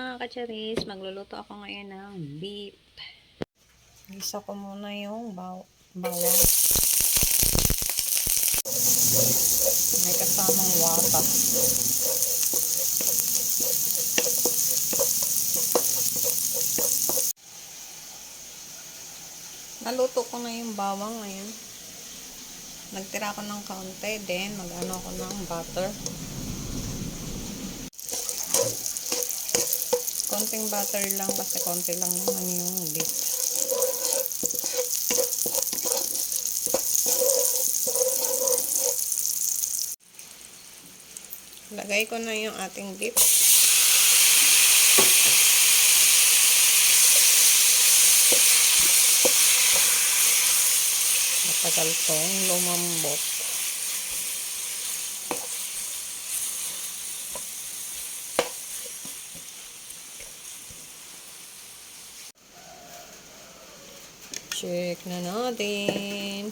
mga kacharis, magluluto ako ngayon ng beef. Gisa ko muna yung bawang. May kasamang wata. Naluto ko na yung bawang ngayon. Nagtira ko ng kaunti, then mag-ano ko ng butter. Konting butter lang kasi konti lang naman yung beef. Lagay ko na yung ating beef. Matagal tong lumambot. Check na natin.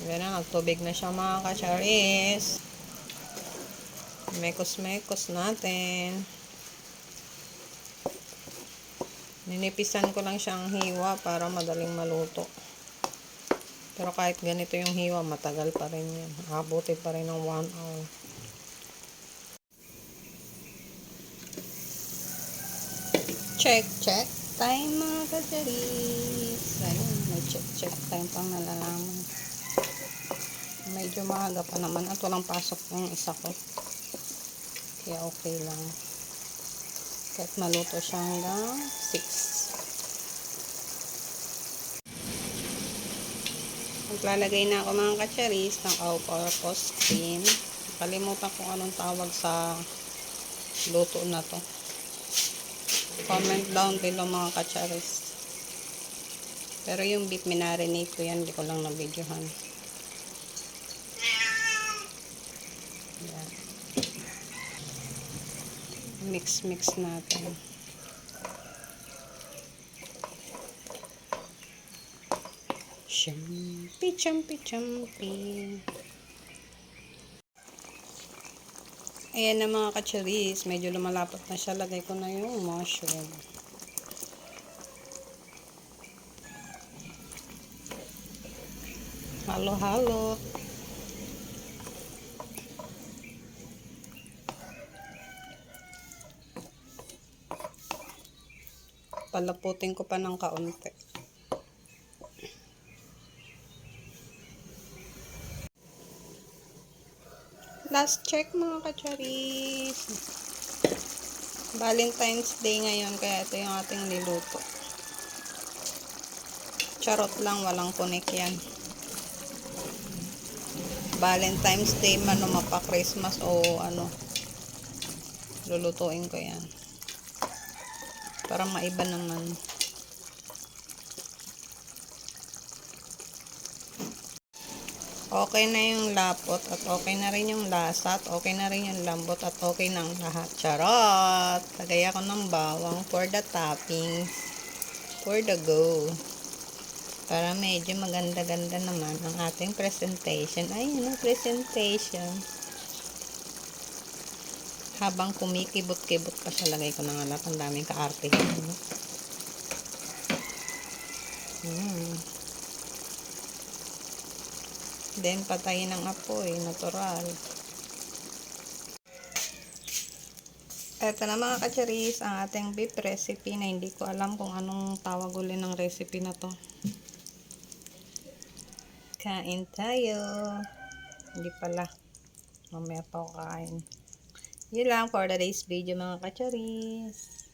Yan na, magtubig na siya mga kacharis. Mekos-mekos natin. Ninipisan ko lang siyang hiwa para madaling maluto. Pero kahit ganito yung hiwa, matagal pa rin yan. Abuti pa rin ng 1 hour. Check time mga kacharis. Ayun, may check time pang nalalaman. Medyo maaga pa naman at walang pasok yung isa ko. Kaya okay lang. Kahit maluto siya hanggang 6. Maglalagay na ako mga kacharis ng all-purpose cream. Kalimutan kung anong tawag sa luto na to. Comment down below mga kacharis. Pero yung beef minarinate ko yan, hindi ko lang na-videohan. Yan. Mix natin. Champi. Ayan na mga kacharis, medyo lumalapot na siya. Lagay ko na yung mushroom. Halo-halo. Palaputin ko pa ng kaunti. Last check mga kacharis. Valentine's Day ngayon, kaya ito yung ating niluto. Charot lang, walang kunik yan. Valentine's Day man o mapa-Christmas o ano, lulutuin ko yan. Para maiba naman. Okay na yung lapot at okay na rin yung lasa at okay na rin yung lambot at okay na ang lahat. Charot! Lagay ako ng bawang for the toppings. For the go. Para medyo maganda-ganda naman ang ating presentation. Ayun ang presentation. Habang kumikibot-kibot pa siya, lagay ko na nga lahat. Ang daming kaarte. Then, patayin ang apoy. Natural. Ito na mga kacharis, ang ating beef recipe na hindi ko alam kung anong tawag ulit ng recipe na to. Kain tayo. Hindi pala. Mamaya pa ako kain. Yun lang for today's video mga kacharis.